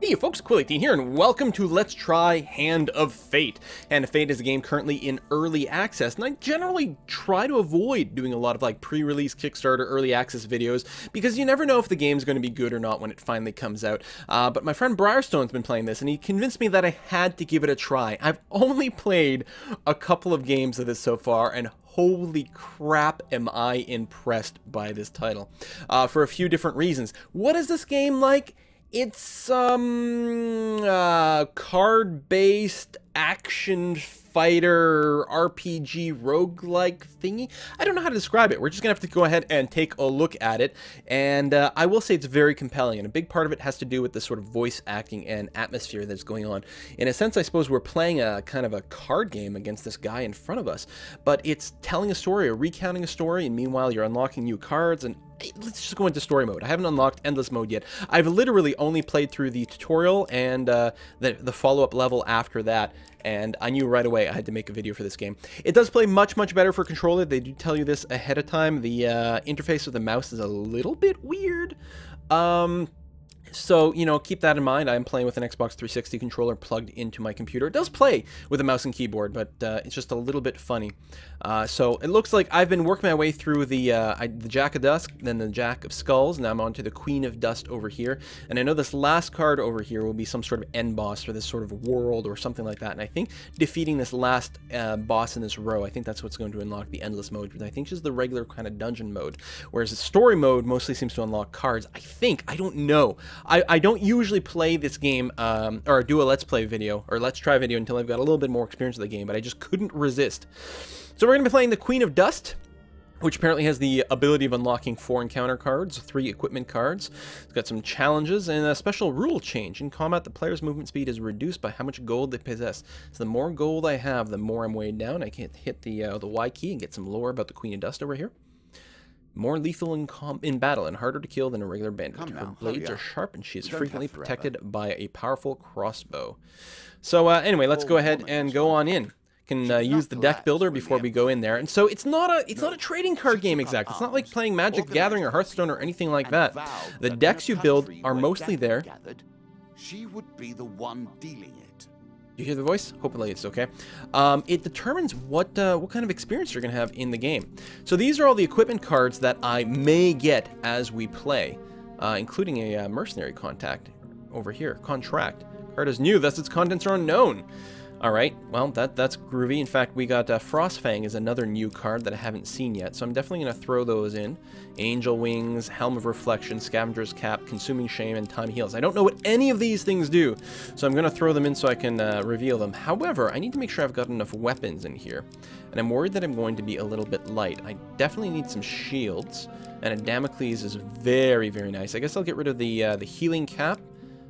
Hey folks, Quilly18 here, and welcome to Let's Try Hand of Fate. Hand of Fate is a game currently in early access, and I generally try to avoid doing a lot of like pre-release Kickstarter early access videos, because you never know if the game's going to be good or not when it finally comes out. But my friend Briarstone's been playing this, and he convinced me that I had to give it a try. I've only played a couple of games of this so far, and holy crap am I impressed by this title. For a few different reasons. What is this game like? It's card-based action fighter RPG roguelike thingy. I don't know how to describe it. We're just gonna have to go ahead and take a look at it, and I will say it's very compelling, and a big part of it has to do with the sort of voice acting and atmosphere that's going on. In a sense, I suppose we're playing a kind of a card game against this guy in front of us, but it's telling a story or recounting a story, and meanwhile you're unlocking new cards. And let's just go into story mode. I haven't unlocked endless mode yet. I've literally only played through the tutorial and the follow-up level after that, and I knew right away I had to make a video for this game. It does play much, much better for controller. They do tell you this ahead of time. The interface with the mouse is a little bit weird. So, you know, keep that in mind. I'm playing with an Xbox 360 controller plugged into my computer. It does play with a mouse and keyboard, but it's just a little bit funny. So it looks like I've been working my way through the Jack of Dusk, then the Jack of Skulls, and I'm on to the Queen of Dust over here. And I know this last card over here will be some sort of end boss for this sort of world or something like that. And I think defeating this last boss in this row, I think that's what's going to unlock the endless mode, but I think just the regular kind of dungeon mode. Whereas the story mode mostly seems to unlock cards. I don't know. I don't usually play this game or do a Let's Play video or Let's Try video until I've got a little bit more experience with the game, but I just couldn't resist. So we're going to be playing the Queen of Dust, which apparently has the ability of unlocking 4 encounter cards, 3 equipment cards. It's got some challenges and a special rule change. In combat, the player's movement speed is reduced by how much gold they possess. So the more gold I have, the more I'm weighed down. I can hit the Y key and get some lore about the Queen of Dust over here. More lethal in battle and harder to kill than a regular bandit. Her blades are sharp, and she is frequently protected by a powerful crossbow. So anyway, let's go ahead and go on in. Can use the deck builder before we go in there. And so it's not a trading card game exactly. It's not like playing Magic the Gathering or Hearthstone or anything like that. The decks you build are mostly there. She would be the one dealing it. You hear the voice? Hopefully it's okay. It determines what kind of experience you're going to have in the game. So these are all the equipment cards that I may get as we play, including a mercenary contract over here. Contract. Card is new, thus its contents are unknown. All right, well, that's groovy. In fact, we got Frostfang is another new card that I haven't seen yet, so I'm definitely going to throw those in. Angel Wings, Helm of Reflection, Scavenger's Cap, Consuming Shame, and Time Heals. I don't know what any of these things do, so I'm going to throw them in so I can reveal them. However, I need to make sure I've got enough weapons in here, and I'm worried that I'm going to be a little bit light. I definitely need some shields, and a Damocles is very, very nice. I guess I'll get rid of the Healing Cap,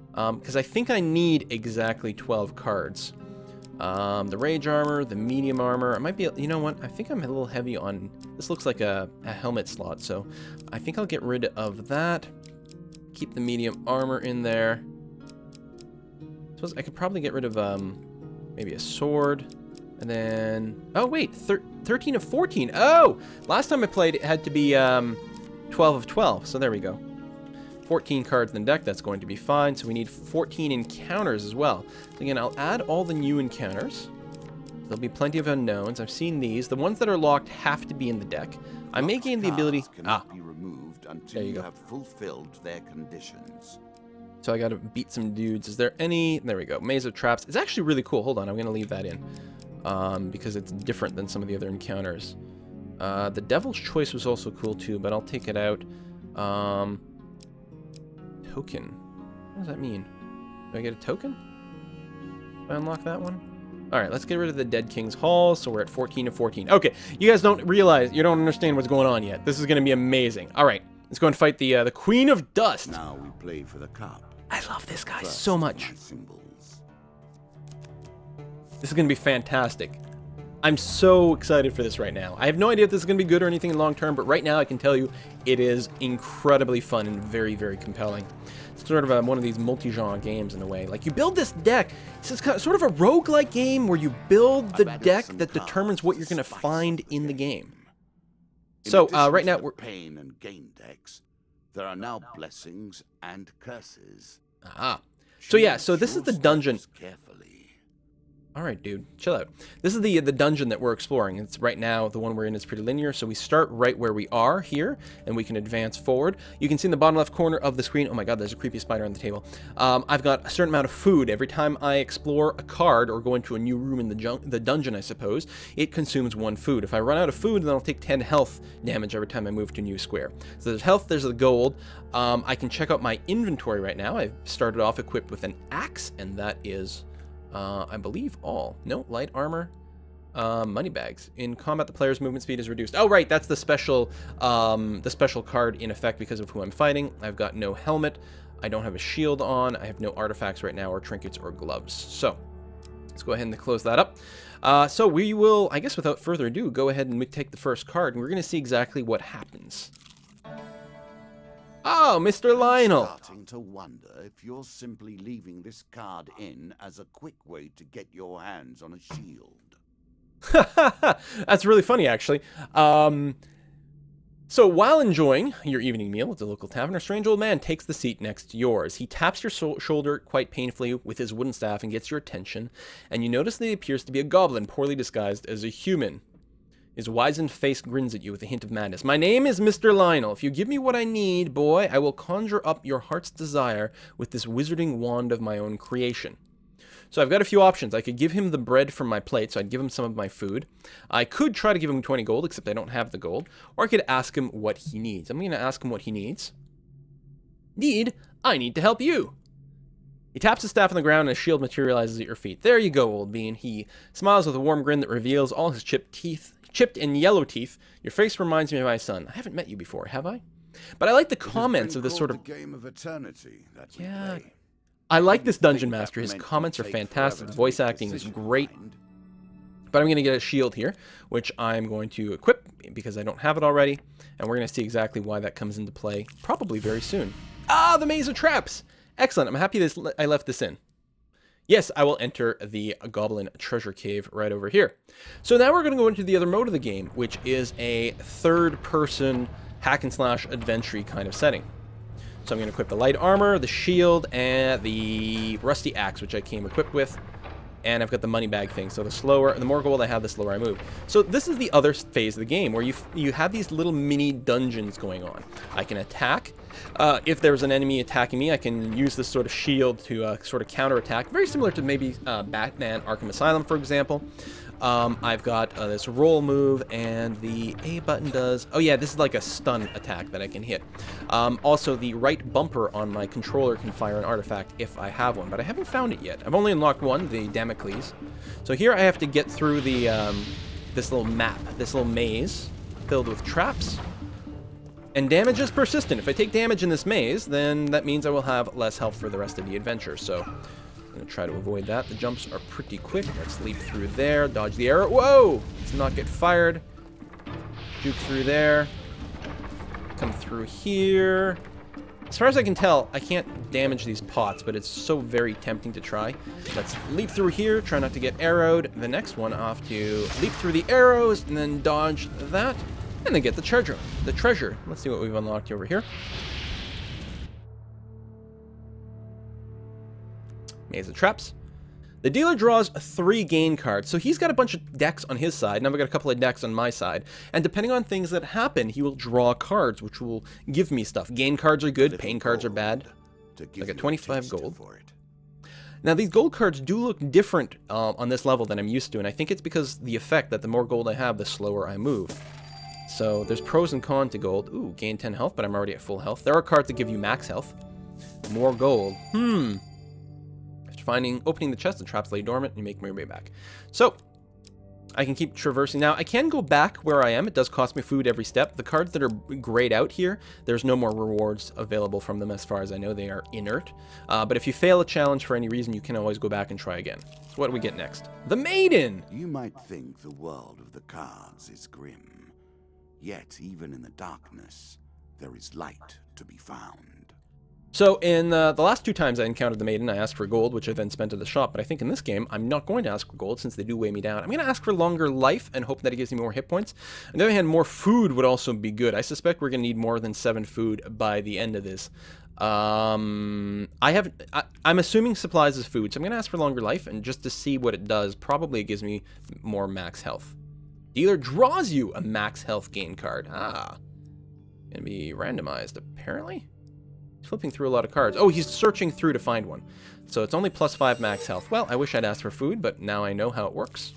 because I think I need exactly 12 cards. The Rage Armor, the Medium Armor. I might be, you know what, I think I'm a little heavy on, this looks like a helmet slot, so I think I'll get rid of that. Keep the Medium Armor in there. Suppose I could probably get rid of, maybe a sword. And then, oh wait, 13 of 14. Oh! Last time I played, it had to be, 12 of 12, so there we go. 14 cards in the deck, that's going to be fine. So we need 14 encounters as well. So again, I'll add all the new encounters. There'll be plenty of unknowns. I've seen these. The ones that are locked have to be in the deck. I may gain the ability... be removed until you have fulfilled their conditions. So I gotta beat some dudes. Is there any... There we go. Maze of Traps. It's actually really cool. Hold on, I'm gonna leave that in. Because it's different than some of the other encounters. The Devil's Choice was also cool too, but I'll take it out. Token. What does that mean? Do I get a token? Do I unlock that one? Alright, let's get rid of the Dead King's Hall, so we're at 14 of 14. Okay, you guys don't realize, you don't understand what's going on yet. This is going to be amazing. Alright, let's go and fight the Queen of Dust. Now we play for the cup. I love this guy so much. Symbols. This is going to be fantastic. I'm so excited for this right now. I have no idea if this is going to be good or anything in long term, but right now I can tell you it is incredibly fun and very, very compelling. It's sort of one of these multi-genre games in a way. Like, you build this deck. It's kind of, sort of a roguelike game where you build the deck that determines what you're going to find in the game. So, right now we're... pain and gain decks, there are now blessings and curses. Ah. So yeah, so this is the dungeon. Carefully. All right, dude, chill out. This is the dungeon that we're exploring. It's right now, the one we're in is pretty linear, so we start right where we are here, and we can advance forward. You can see in the bottom left corner of the screen, oh my god, there's a creepy spider on the table. I've got a certain amount of food. Every time I explore a card or go into a new room in the dungeon, I suppose, it consumes 1 food. If I run out of food, then I'll take 10 health damage every time I move to a new square. So there's health, there's the gold. I can check out my inventory right now. I've started off equipped with an axe, and that is... I believe all. No, light armor. Money bags. In combat, the player's movement speed is reduced. Oh, right, that's the special card in effect because of who I'm fighting. I've got no helmet. I don't have a shield on. I have no artifacts right now, or trinkets, or gloves. So, let's go ahead and close that up. So we will, I guess without further ado, go ahead and take the first card, and we're going to see exactly what happens. Oh, Mr. Lionel! I'm starting to wonder if you're simply leaving this card in as a quick way to get your hands on a shield. That's really funny, actually. So while enjoying your evening meal at the local tavern, a strange old man takes the seat next to yours. He taps your shoulder quite painfully with his wooden staff and gets your attention, and you notice that he appears to be a goblin poorly disguised as a human. His wizened face grins at you with a hint of madness. My name is Mr. Lionel. If you give me what I need, boy, I will conjure up your heart's desire with this wizarding wand of my own creation. So I've got a few options. I could give him the bread from my plate, so I'd give him some of my food. I could try to give him 20 gold, except I don't have the gold. Or I could ask him what he needs. I'm going to ask him what he needs. I need to help you. He taps his staff on the ground and a shield materializes at your feet. There you go, old bean. He smiles with a warm grin that reveals all his chipped and yellow teeth. Your face reminds me of my son. I haven't met you before, have I? But I like the comments of this sort of... The game of eternity that we yeah. play. I like this dungeon master. His comments are fantastic. The voice acting is great. But I'm going to get a shield here, which I'm going to equip because I don't have it already. And we're going to see exactly why that comes into play probably very soon. Ah, the maze of traps! Excellent. I'm happy I left this in. Yes, I will enter the Goblin treasure cave right over here. So now we're going to go into the other mode of the game, which is a third-person hack-and-slash adventure kind of setting. So I'm going to equip the light armor, the shield, and the rusty axe, which I came equipped with. And I've got the money bag thing, so the more gold I have, the slower I move. So this is the other phase of the game, where you have these little mini dungeons going on. I can attack. If there's an enemy attacking me, I can use this sort of shield to sort of counterattack. Very similar to maybe Batman Arkham Asylum, for example. I've got this roll move, and the A button does... Oh yeah, this is like a stun attack that I can hit. Also, the right bumper on my controller can fire an artifact if I have one, but I haven't found it yet. I've only unlocked one, the Damocles. So here I have to get through the this little map, this little maze filled with traps. And damage is persistent. If I take damage in this maze, then that means I will have less health for the rest of the adventure. So I'm going to try to avoid that. The jumps are pretty quick. Let's leap through there, dodge the arrow. Whoa! Let's not get fired. Juke through there. Come through here. As far as I can tell, I can't damage these pots, but it's so very tempting to try. Let's leap through here, try not to get arrowed. The next one off to leap through the arrows, and then dodge that, and then get the treasure. Let's see what we've unlocked over here. Maze of traps. The dealer draws 3 gain cards, so he's got a bunch of decks on his side, and I've got a couple of decks on my side. And depending on things that happen, he will draw cards, which will give me stuff. Gain cards are good, pain cards are bad. I got 25 gold. Now, these gold cards do look different on this level than I'm used to, and I think it's because the effect that the more gold I have, the slower I move. So there's pros and cons to gold. Ooh, gain 10 health, but I'm already at full health. There are cards that give you max health. More gold. Opening the chest, the traps lay dormant, and you make my way back. So, I can keep traversing. Now, I can go back where I am. It does cost me food every step. The cards that are grayed out here, there's no more rewards available from them as far as I know. They are inert. But if you fail a challenge for any reason, you can always go back and try again. So what do we get next? The Maiden! You might think the world of the cards is grim. Yet, even in the darkness, there is light to be found. So in the last 2 times I encountered the Maiden, I asked for gold, which I then spent at the shop. But I think in this game, I'm not going to ask for gold since they do weigh me down. I'm going to ask for longer life and hope that it gives me more hit points. On the other hand, more food would also be good. I suspect we're going to need more than 7 food by the end of this I'm assuming supplies is food, so I'm going to ask for longer life, and just to see what it does, probably it gives me more max health. Dealer draws you a max health gain card. Ah. Going to be randomized, apparently. He's flipping through a lot of cards. Oh, he's searching through to find one. So it's only +5 max health. Well, I wish I'd asked for food, but now I know how it works.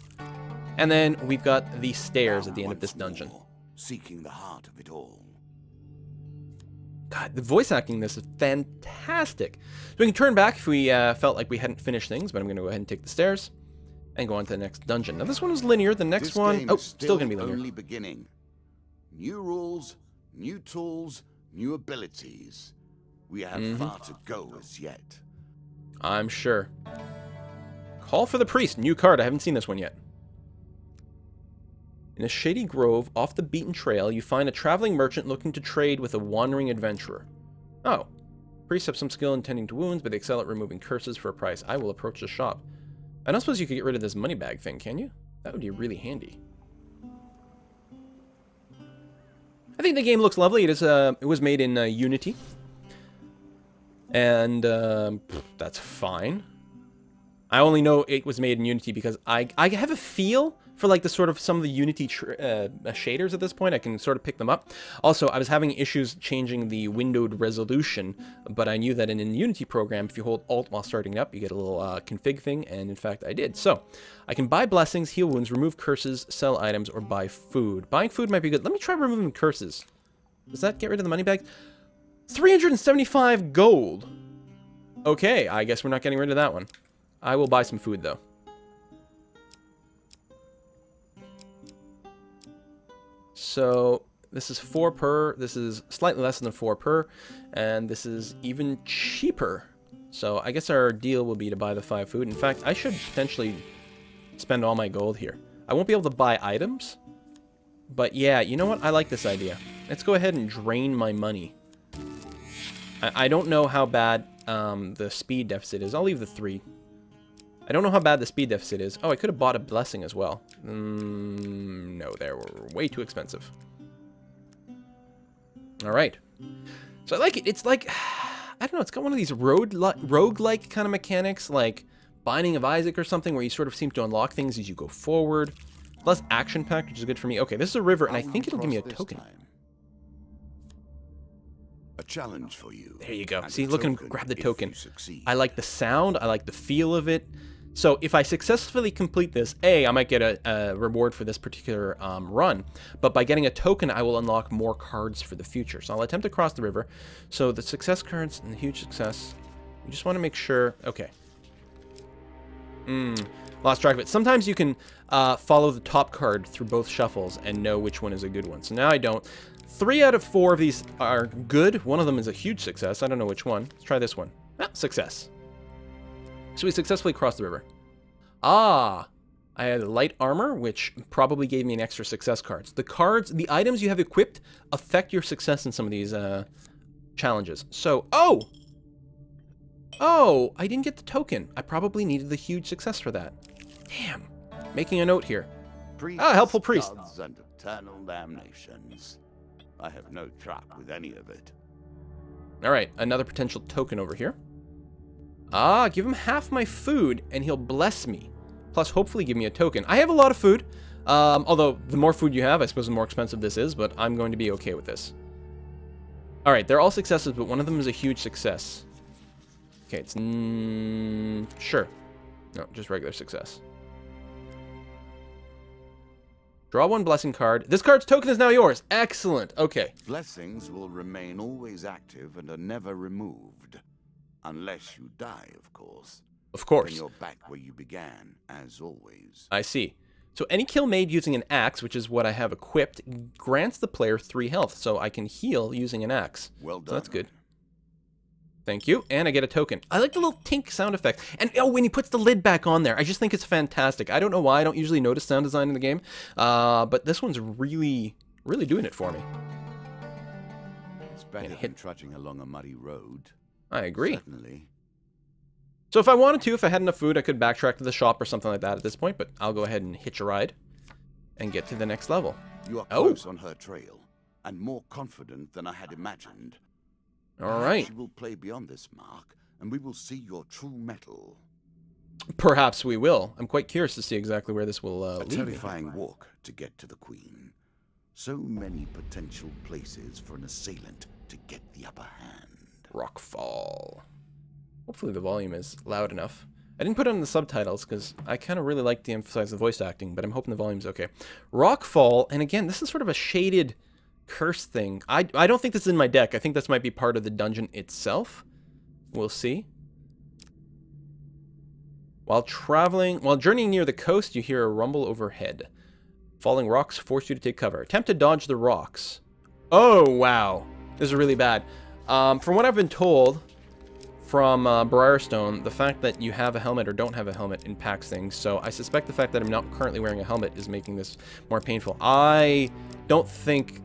And then we've got the stairs at the end of this dungeon. Seeking the heart of it all. God, the voice acting in this is fantastic. So we can turn back if we felt like we hadn't finished things, but I'm going to go ahead and take the stairs and go on to the next dungeon. Now this one is linear. The next one, oh, still going to be linear. Only beginning. New rules, new tools, new abilities. We have far to go as yet. I'm sure. Call for the priest. New card. I haven't seen this one yet. In a shady grove off the beaten trail, you find a traveling merchant looking to trade with a wandering adventurer. Oh. Priests have some skill in tending to wounds, but they excel at removing curses for a price. I will approach the shop. I don't suppose you could get rid of this money bag thing, can you? That would be really handy. I think the game looks lovely. It was made in Unity. And that's fine. I only know it was made in Unity because I have a feel for like the sort of some of the Unity shaders at this point. I can sort of pick them up. Also, I was having issues changing the windowed resolution, but I knew that in a Unity program, if you hold Alt while starting it up, you get a little config thing, and in fact, I did. So, I can buy blessings, heal wounds, remove curses, sell items, or buy food. Buying food might be good. Let me try removing curses. Does that get rid of the money bag? 375 gold. Okay, I guess we're not getting rid of that one. I will buy some food, though. So, this is 4 per, this is slightly less than 4 per, and this is even cheaper. So, I guess our deal will be to buy the 5 food. In fact, I should potentially spend all my gold here. I won't be able to buy items, but yeah, you know what? I like this idea. Let's go ahead and drain my money. I don't know how bad the speed deficit is. I'll leave the 3. I don't know how bad the speed deficit is. Oh, I could have bought a blessing as well. No, they were way too expensive. All right. So I like it. It's like, I don't know, it's got one of these roguelike kind of mechanics, like Binding of Isaac or something, where you sort of seem to unlock things as you go forward. Less action-packed, which is good for me. Okay, this is a river, and I think it'll give me a token. A challenge for you. There you go. See, look at him grab the token. I like the sound. I like the feel of it. So if I successfully complete this, I might get a reward for this particular run. But by getting a token, I will unlock more cards for the future. So I'll attempt to cross the river. So the success cards and the huge success. We just want to make sure. Okay. Lost track of it. Sometimes you can follow the top card through both shuffles and know which one is a good one. So now I don't. 3 out of 4 of these are good. One of them is a huge success. I don't know which one. Let's try this one. Ah, success. So we successfully crossed the river. Ah, I had light armor, which probably gave me an extra success cards. The items you have equipped affect your success in some of these challenges. So, oh, I didn't get the token. I probably needed the huge success for that. Damn. Making a note here. Helpful priest. Gods and eternal damnations. I have no truck with any of it. All right, another potential token over here. Give him half my food, and he'll bless me. Plus, hopefully give me a token. I have a lot of food. Although, the more food you have, I suppose the more expensive this is, but I'm going to be okay with this. All right, they're all successes, but one of them is a huge success. Okay, it's... sure. No, just regular success. Draw 1 blessing card. This card's token is now yours. Excellent. Okay. Blessings will remain always active and are never removed. Unless you die, of course. Of course. Then you're back where you began, as always. I see. So any kill made using an axe, which is what I have equipped, grants the player 3 health. So I can heal using an axe. Well done. So that's good. Thank you. And I get a token. I like the little tink sound effect. And when he puts the lid back on there, I just think it's fantastic. I don't know why. I don't usually notice sound design in the game. But this one's really, really doing it for me. It's better than trudging along a muddy road. I agree. Certainly. So if I wanted to, if I had enough food, I could backtrack to the shop or something like that at this point. But I'll go ahead and hitch a ride and get to the next level. You are close on her trail and more confident than I had imagined. All right. You will play beyond this mark, and we will see your true mettle. Perhaps we will. I'm quite curious to see exactly where this will lead me. A terrifying walk to get to the Queen. So many potential places for an assailant to get the upper hand. Rockfall. Hopefully the volume is loud enough. I didn't put on the subtitles because I kind of really like to emphasize the voice acting, but I'm hoping the volume's okay. Rockfall, and again, this is sort of a shaded curse thing. I don't think this is in my deck. I think this might be part of the dungeon itself. We'll see. While journeying near the coast, you hear a rumble overhead. Falling rocks force you to take cover. Attempt to dodge the rocks. Oh, wow. This is really bad. From what I've been told from Briarstone, the fact that you have a helmet or don't have a helmet impacts things. So I suspect the fact that I'm not currently wearing a helmet is making this more painful. I don't think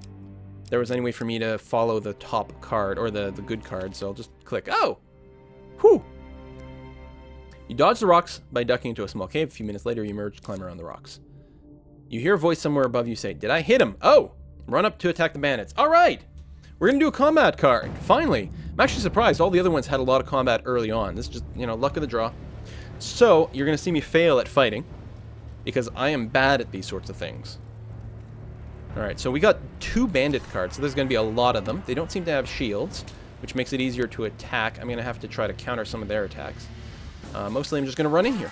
there was any way for me to follow the top card or the good card, so I'll just click. Oh! Whew! You dodge the rocks by ducking into a small cave. A few minutes later, you emerge, climb around the rocks. You hear a voice somewhere above you say, "Did I hit him?" Oh! Run up to attack the bandits. All right! We're going to do a combat card. Finally! I'm actually surprised. All the other ones had a lot of combat early on. This is just, you know, luck of the draw. So, you're going to see me fail at fighting, because I am bad at these sorts of things. Alright, so we got 2 bandit cards, so there's going to be a lot of them. They don't seem to have shields, which makes it easier to attack. I'm going to have to try to counter some of their attacks. Mostly I'm just going to run in here.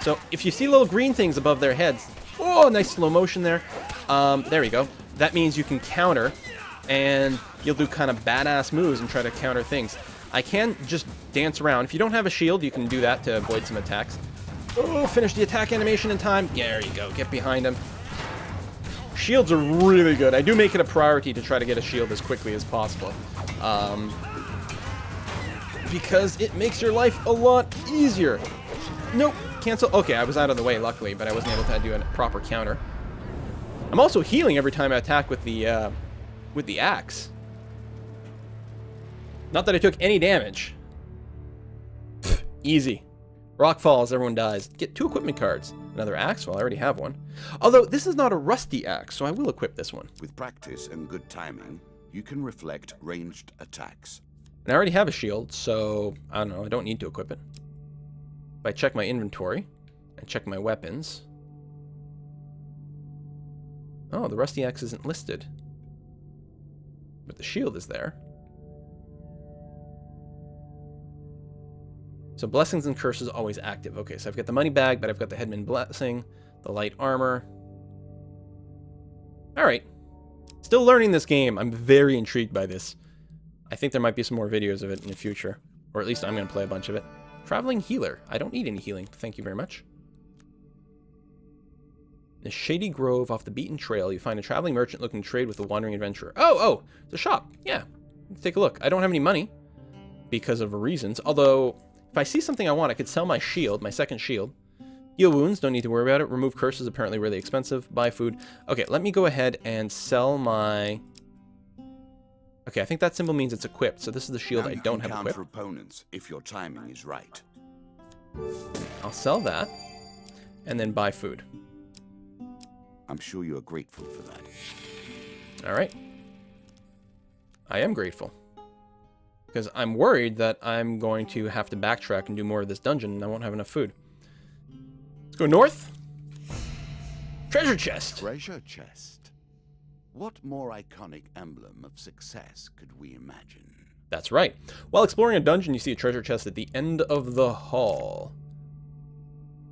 So, if you see little green things above their heads... Oh, nice slow motion there. There we go. That means you can counter, and you'll do kind of badass moves and try to counter things. I can just dance around. If you don't have a shield, you can do that to avoid some attacks. Oh, finish the attack animation in time. There you go. Get behind him. Shields are really good. I do make it a priority to try to get a shield as quickly as possible. Because it makes your life a lot easier. Nope. Cancel. Okay, I was out of the way, luckily, but I wasn't able to do a proper counter. I'm also healing every time I attack with the axe. Not that I took any damage. Pfft, easy. Rock falls, everyone dies. Get 2 equipment cards. Another axe? Well, I already have one. Although, this is not a rusty axe, so I will equip this one. With practice and good timing, you can reflect ranged attacks. And I already have a shield, so, I don't know, I don't need to equip it. If I check my inventory, and check my weapons... Oh, the rusty axe isn't listed. But the shield is there. So blessings and curses always active. Okay, so I've got the money bag, but I've got the headman blessing, the light armor. Alright. Still learning this game. I'm very intrigued by this. I think there might be some more videos of it in the future. Or at least I'm going to play a bunch of it. Traveling healer. I don't need any healing. Thank you very much. In a shady grove off the beaten trail, you find a traveling merchant looking to trade with a wandering adventurer. Oh, it's a shop. Yeah, let's take a look. I don't have any money because of reasons. Although, if I see something I want, I could sell my shield, my second shield. Heal wounds, don't need to worry about it. Remove curses, apparently really expensive. Buy food. Okay, let me go ahead and sell my... Okay, I think that symbol means it's equipped. So this is the shield I don't have equipped. Opponents if your timing is right. I'll sell that and then buy food. I'm sure you are grateful for that. All right. I am grateful. Because I'm worried that I'm going to have to backtrack and do more of this dungeon and I won't have enough food. Let's go north. Treasure chest. Treasure chest. What more iconic emblem of success could we imagine? That's right. While exploring a dungeon, you see a treasure chest at the end of the hall.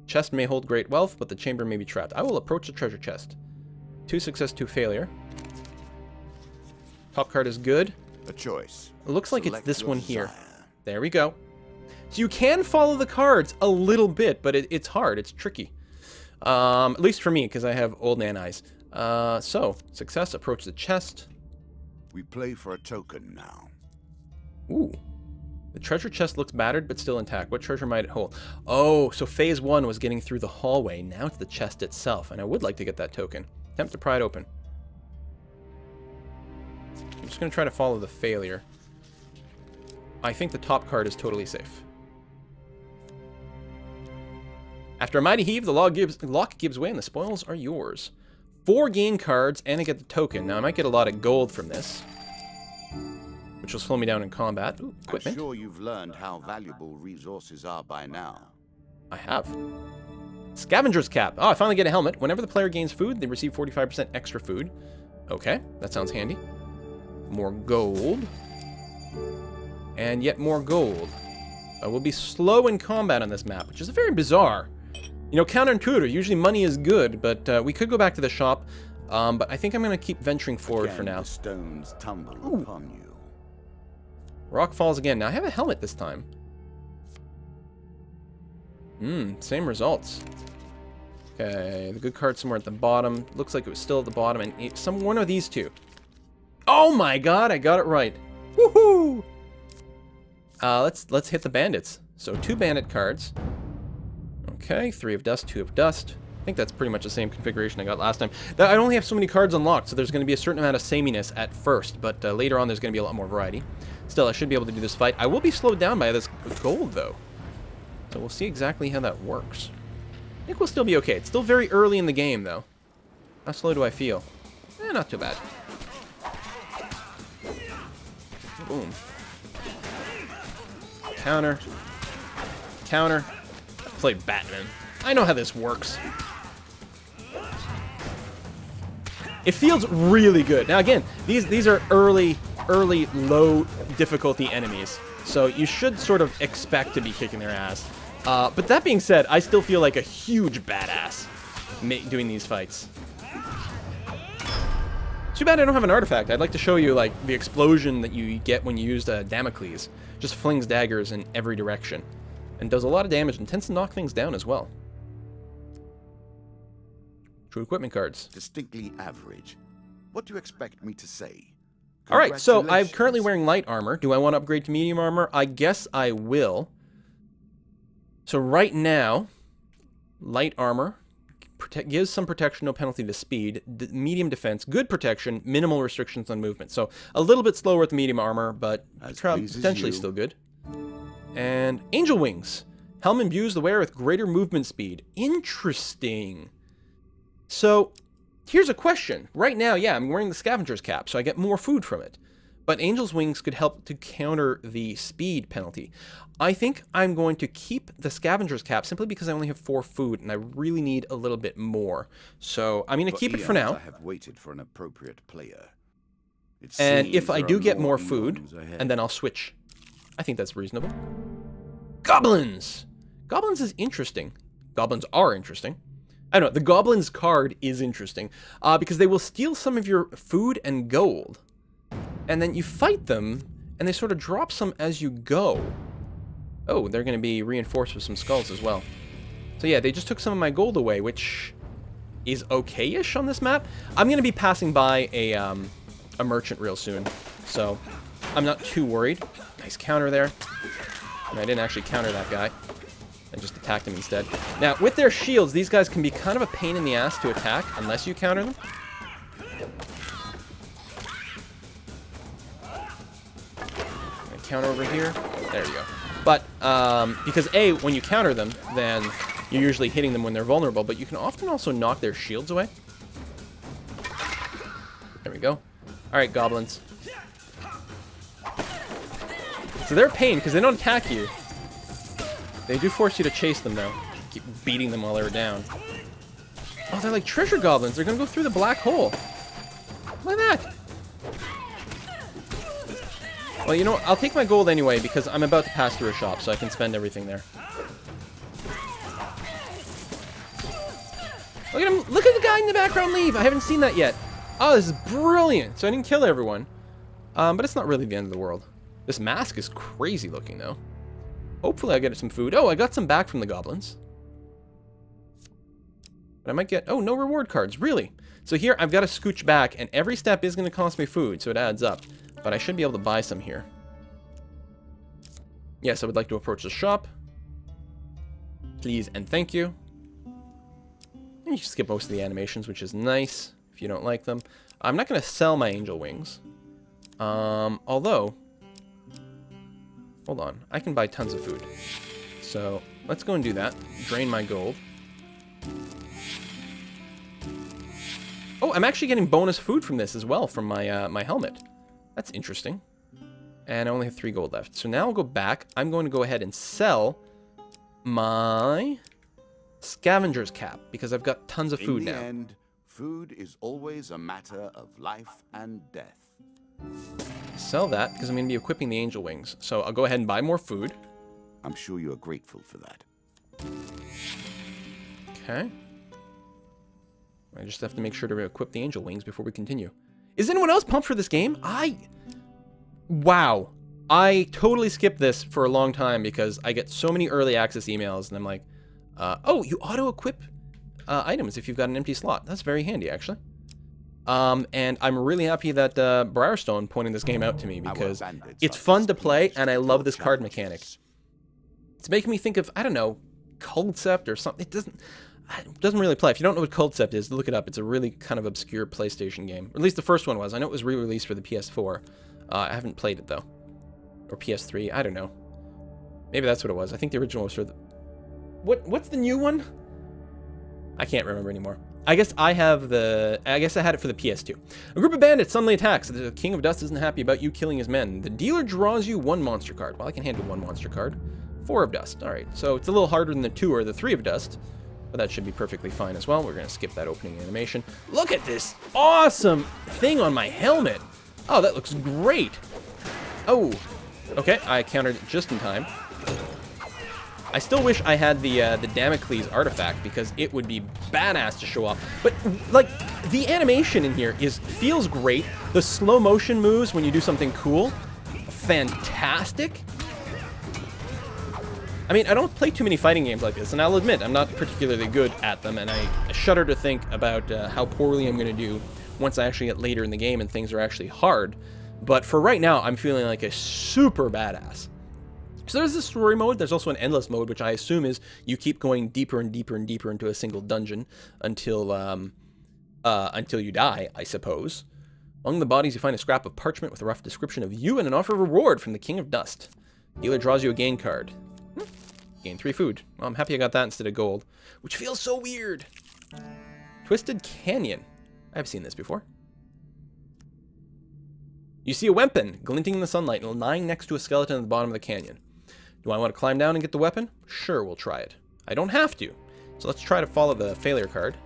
Chest may hold great wealth, but the chamber may be trapped. I will approach the treasure chest. 2 success, 2 failure. Top card is good. A choice. It looks like it's this one here. There we go. So you can follow the cards a little bit, but it's hard. It's tricky. At least for me, because I have old man eyes. So, success, approach the chest. We play for a token now. Ooh. The treasure chest looks battered, but still intact. What treasure might it hold? Oh, so phase 1 was getting through the hallway. Now it's the chest itself, and I would like to get that token. Attempt to pry it open. I'm just going to try to follow the failure. I think the top card is totally safe. After a mighty heave, the lock gives way and the spoils are yours. 4 gain cards, and I get the token. Now, I might get a lot of gold from this, which will slow me down in combat. Ooh, I'm equipment. sure you've learned how valuable resources are by now. I have. Scavenger's Cap. Oh, I finally get a helmet. Whenever the player gains food, they receive 45% extra food. Okay, that sounds handy. More gold. And yet more gold. We'll be slow in combat on this map, which is very bizarre. You know, counterintuitive. Usually money is good, but we could go back to the shop. But I think I'm going to keep venturing forward for now. The stones tumble upon you. Rock falls again. Now I have a helmet this time. Same results. Okay, the good card's somewhere at the bottom. Looks like it was still at the bottom, and one of these two. Oh my god, I got it right. Woohoo! Let's hit the bandits. So 2 bandit cards. Okay, 3 of dust, 2 of dust. I think that's pretty much the same configuration I got last time. I only have so many cards unlocked, so there's going to be a certain amount of sameness at first, but later on there's going to be a lot more variety. Still, I should be able to do this fight. I will be slowed down by this gold, though. So we'll see exactly how that works. I think we'll still be okay. It's still very early in the game, though. How slow do I feel? Not too bad. Boom. Counter. Counter. I played Batman. I know how this works. It feels really good. Now again, these are early low difficulty enemies. So you should sort of expect to be kicking their ass. But that being said, I still feel like a huge badass doing these fights. Too bad I don't have an artifact. I'd like to show you like the explosion that you get when you use Damocles. Just flings daggers in every direction. And does a lot of damage and tends to knock things down as well. True equipment cards. Distinctly average. What do you expect me to say? Alright, so I'm currently wearing light armor. Do I want to upgrade to medium armor? I guess I will. So right now, light armor gives some protection, no penalty to speed. Medium defense, good protection, minimal restrictions on movement. So a little bit slower with the medium armor, but potentially still good. And angel wings. Helm imbues the wearer with greater movement speed. Interesting. So here's a question. Right now, yeah, I'm wearing the scavenger's cap, so I get more food from it. But angel's wings could help to counter the speed penalty. I think I'm going to keep the scavenger's cap simply because I only have 4 food and I really need a little bit more. So I'm going to keep it for now. I have waited for an appropriate player. And if I do get more food, and then I'll switch. I think that's reasonable. Goblins! Goblins is interesting. Goblins are interesting. I don't know, the Goblins card is interesting. Because they will steal some of your food and gold. And then you fight them, and they sort of drop some as you go. Oh, they're going to be reinforced with some skulls as well. So yeah, they just took some of my gold away, which is okay-ish on this map. I'm going to be passing by a merchant real soon, so I'm not too worried. Nice counter there. And I didn't actually counter that guy. I just attacked him instead. Now, with their shields, these guys can be kind of a pain in the ass to attack, unless you counter them. Counter over here. There you go. But, because A, when you counter them, then you're usually hitting them when they're vulnerable, but you can often also knock their shields away. There we go. Alright, goblins. So they're a pain, because they don't attack you. They do force you to chase them, though. Keep beating them while they're down. Oh, they're like treasure goblins. They're gonna go through the black hole. Look at that. Well, you know what? I'll take my gold anyway, because I'm about to pass through a shop, so I can spend everything there. Look at him! Look at the guy in the background leave! I haven't seen that yet. Oh, this is brilliant! So I didn't kill everyone. But it's not really the end of the world. This mask is crazy looking, though. Hopefully I get some food. Oh, I got some back from the goblins. But I might get... Oh, no reward cards. Really? So here, I've got to scooch back, and every step is going to cost me food, so it adds up. But I should be able to buy some here. Yes, I would like to approach the shop. Please and thank you. And you skip most of the animations, which is nice, if you don't like them. I'm not going to sell my angel wings. Although... Hold on. I can buy tons of food. So, let's go and do that. Drain my gold. Oh, I'm actually getting bonus food from this as well, from my my helmet. That's interesting. And I only have 3 gold left. So now I'll go back. I'm going to go ahead and sell my scavenger's cap because I've got tons of food now. In the end, food is always a matter of life and death. Sell that because I'm going to be equipping the angel wings. So I'll go ahead and buy more food. I'm sure you're grateful for that. Okay. I just have to make sure to equip the angel wings before we continue. Is anyone else pumped for this game? Wow. I totally skipped this for a long time because I get so many early access emails and I'm like, oh, you auto-equip items if you've got an empty slot. That's very handy, actually. And I'm really happy that Briarstone pointed this game out to me because it's fun to play and I love this card mechanic. It's making me think of, I don't know, Concept or something. It doesn't really play. If you don't know what Concept is, look it up. It's a really kind of obscure PlayStation game. Or at least the first one was. I know it was re-released for the PS4. I haven't played it, though. Or PS3. I don't know. Maybe that's what it was. I think the original was for the... What's the new one? I can't remember anymore. I guess I had it for the PS2. A group of bandits suddenly attacks. The King of Dust isn't happy about you killing his men. The dealer draws you 1 monster card. Well, I can handle 1 monster card. 4 of Dust. Alright, so it's a little harder than the 2 or the 3 of Dust. But that should be perfectly fine as well. We're going to skip that opening animation. Look at this awesome thing on my helmet. Oh, that looks great. Oh, okay. I countered it just in time. I still wish I had the Damocles artifact because it would be badass to show off. But, like, the animation in here feels great. The slow motion moves when you do something cool, fantastic. I mean, I don't play too many fighting games like this, and I'll admit, I'm not particularly good at them, and I shudder to think about how poorly I'm going to do once I actually get later in the game and things are actually hard. But for right now, I'm feeling like a super badass. So there's the story mode. There's also an endless mode, which I assume is you keep going deeper and deeper and deeper into a single dungeon until you die, I suppose. Among the bodies, you find a scrap of parchment with a rough description of you and an offer of reward from the King of Dust. Dealer draws you a gain card. Gain 3 food. Well, I'm happy I got that instead of gold, which feels so weird. Twisted Canyon. I've seen this before. You see a weapon glinting in the sunlight and lying next to a skeleton at the bottom of the canyon. Do I want to climb down and get the weapon? Sure, we'll try it. I don't have to. So let's try to follow the failure card.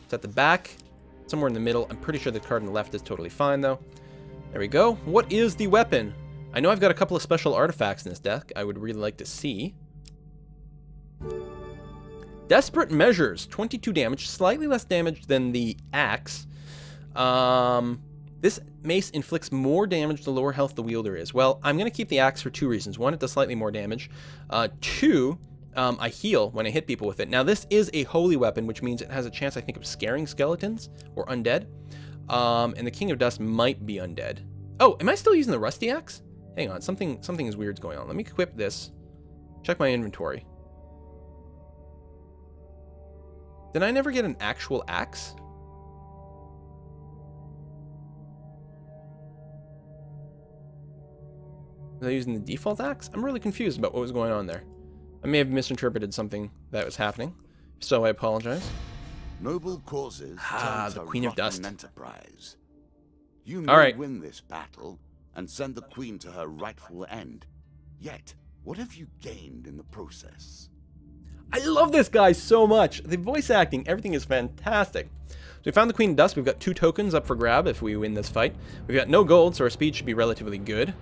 It's at the back, somewhere in the middle. I'm pretty sure the card on the left is totally fine, though. There we go. What is the weapon? I know I've got a couple of special artifacts in this deck I would really like to see. Desperate Measures, 22 damage, slightly less damage than the axe. This mace inflicts more damage the lower health the wielder is. Well, I'm going to keep the axe for 2 reasons. 1, it does slightly more damage. 2, I heal when I hit people with it. Now, this is a holy weapon, which means it has a chance, I think, of scaring skeletons or undead. And the King of Dust might be undead. Oh, am I still using the rusty axe? Hang on, something is weird's going on. Let me equip this. Check my inventory. Did I never get an actual axe? Was I using the default axe? I'm really confused about what was going on there. I may have misinterpreted something that was happening, so I apologize. Noble causes the Queen of Dust. Enterprise. You may right. win this battle and send the Queen to her rightful end. Yet, what have you gained in the process? I love this guy so much. The voice acting, everything is fantastic. So we found the Queen of Dust. We've got 2 tokens up for grab if we win this fight. We've got no gold, so our speed should be relatively good.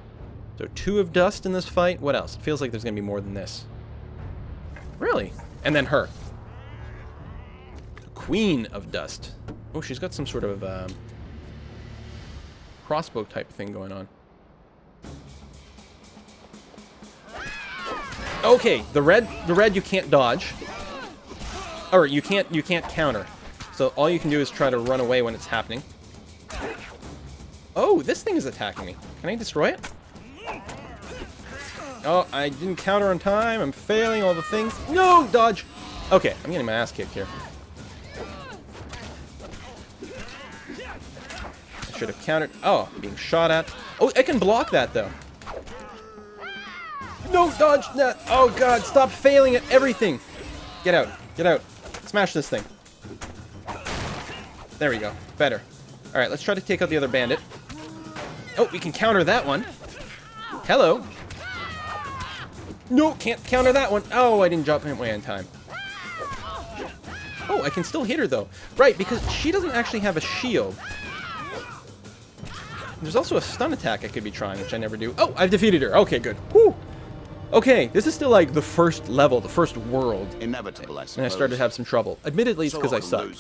So 2 of Dust in this fight. What else? It feels like there's going to be more than this. Really? And then her. Queen of Dust. Oh, she's got some sort of crossbow type thing going on. Okay, the red you can't dodge. Or you can't counter. So all you can do is try to run away when it's happening. Oh, this thing is attacking me. Can I destroy it? Oh, I didn't counter on time. I'm failing all the things. No, dodge. Okay, I'm getting my ass kicked here. I should have countered. Oh, being shot at. Oh, I can block that though. No, dodge that. Oh god, stop failing at everything. Get out. Get out. Smash this thing. There we go. Better. Alright, let's try to take out the other bandit. Oh, we can counter that one. Hello. No, can't counter that one. Oh, I didn't drop him way in time. Oh, I can still hit her, though. Right, because she doesn't actually have a shield. There's also a stun attack I could be trying, which I never do. Oh, I've defeated her. Okay, good. Whew. Okay, this is still like the first level, the first world. Inevitable, I suppose. And I started to have some trouble. Admittedly, it's because I suck.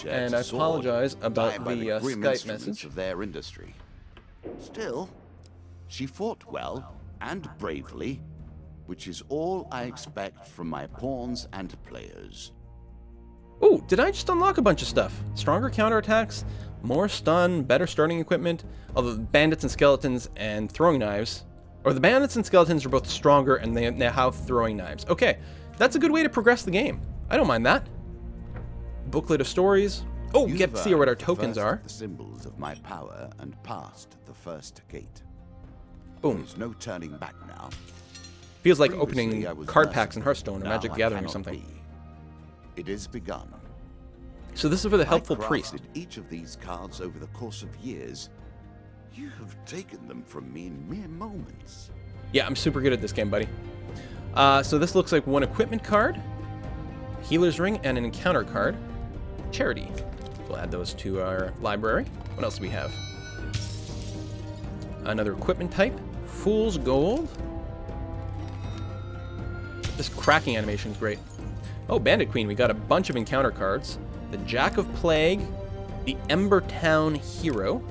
And I apologize about the Skype message. Of their industry. Still, she fought well and bravely, which is all I expect from my pawns and players. Oh, did I just unlock a bunch of stuff? Stronger counterattacks, more stun, better starting equipment, although bandits and skeletons and throwing knives. Or the bandits and skeletons are both stronger and they have throwing knives. Okay, that's a good way to progress the game. I don't mind that. Booklet of stories. Oh, we get to see what our tokens are. The symbols of my power and passed the first gate. Boom. There's no turning back now. Feels like opening card packs in Hearthstone or Magic the Gathering or something. It is begun. So this is for the helpful I priest. crafted each of these cards over the course of years. You have taken them from me in mere moments. Yeah, I'm super good at this game, buddy. So this looks like one equipment card, healer's ring, and an encounter card. Charity. We'll add those to our library. What else do we have? Another equipment type. Fool's Gold. This cracking animation is great. Oh, Bandit Queen. We got a bunch of encounter cards. The Jack of Plague. The Ember Town Hero.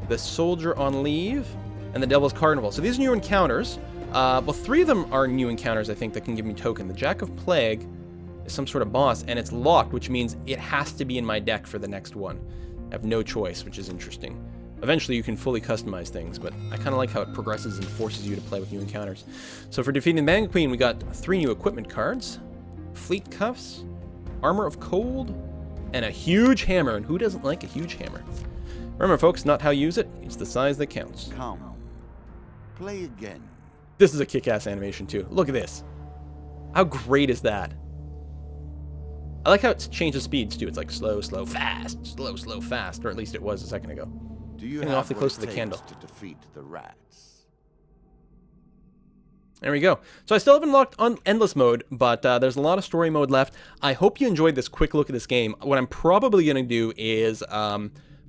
The Soldier on Leave. And the Devil's Carnival. So these are new encounters. Well, 3 of them are new encounters, I think, that can give me token. The Jack of Plague is some sort of boss, and it's locked, which means it has to be in my deck for the next one. I have no choice, which is interesting. Eventually, you can fully customize things, but I kind of like how it progresses and forces you to play with new encounters. So for defeating the Bandit Queen, we got 3 new equipment cards. Fleet Cuffs, Armor of Cold, and a huge hammer. And who doesn't like a huge hammer? Remember, folks, not how you use it, it's the size that counts. Come, play again. This is a kick-ass animation, too. Look at this. How great is that? I like how it's changed the speeds, too. It's like slow, slow, fast, slow, slow, fast, or at least it was a second ago. Do you Getting have awfully close to the candle. to defeat the rats? There we go. So I still haven't unlocked on endless mode, but there's a lot of story mode left. I hope you enjoyed this quick look at this game. What I'm probably going to do is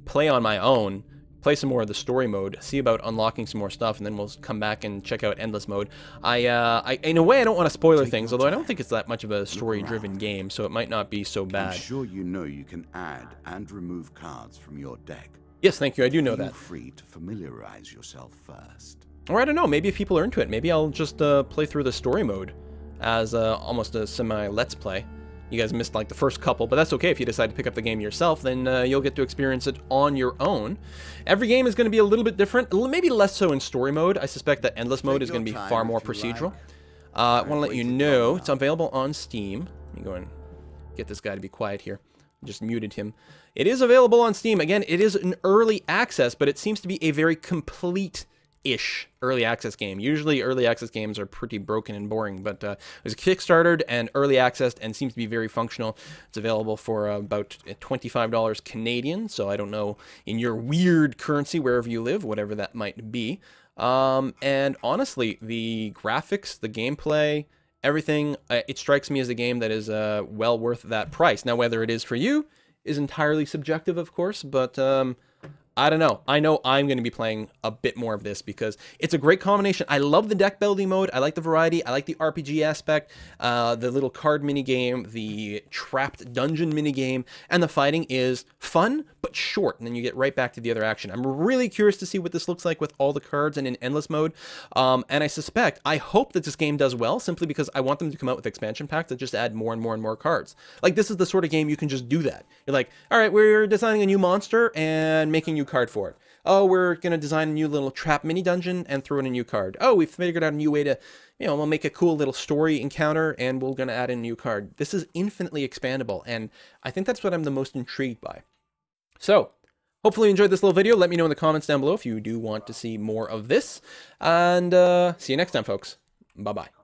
play on my own, play some more of the story mode, see about unlocking some more stuff, and then we'll come back and check out endless mode. In a way, I don't want to spoiler things, although I don't think it's that much of a story-driven game, so it might not be so bad. I'm sure you know you can add and remove cards from your deck. Yes, thank you. I do know that. Feel free to familiarize yourself first. Or I don't know, maybe if people are into it, maybe I'll just play through the story mode as almost a semi-let's play. You guys missed like the first couple, but that's okay. If you decide to pick up the game yourself, then you'll get to experience it on your own. Every game is going to be a little bit different, maybe less so in story mode. I suspect that endless mode is going to be far more procedural. I want to let you know it's available on Steam. Let me go and get this guy to be quiet here. Just muted him. It is available on Steam. Again, it is an early access, but it seems to be a very complete-ish early access game. Usually early access games are pretty broken and boring, but it was kickstarted and early accessed and seems to be very functional. It's available for about $25 Canadian, so I don't know in your weird currency wherever you live, whatever that might be. And honestly, the graphics, the gameplay, everything, it strikes me as a game that is well worth that price. Now, whether it is for you is entirely subjective, of course, but I don't know. I know I'm going to be playing a bit more of this because it's a great combination. I love the deck building mode. I like the variety. I like the RPG aspect, the little card minigame, the trapped dungeon minigame, and the fighting is fun but short, and then you get right back to the other action. I'm really curious to see what this looks like with all the cards and in endless mode, and I hope that this game does well simply because I want them to come out with expansion packs that just add more and more and more cards. Like, this is the sort of game you can just do that. You're like, all right, we're designing a new monster and making new card for it. Oh, we're going to design a new little trap mini dungeon and throw in a new card. Oh, we've figured out a new way to, we'll make a cool little story encounter and we're going to add in a new card. This is infinitely expandable, and I think that's what I'm the most intrigued by. So, hopefully you enjoyed this little video. Let me know in the comments down below if you do want to see more of this, and see you next time, folks. Bye-bye.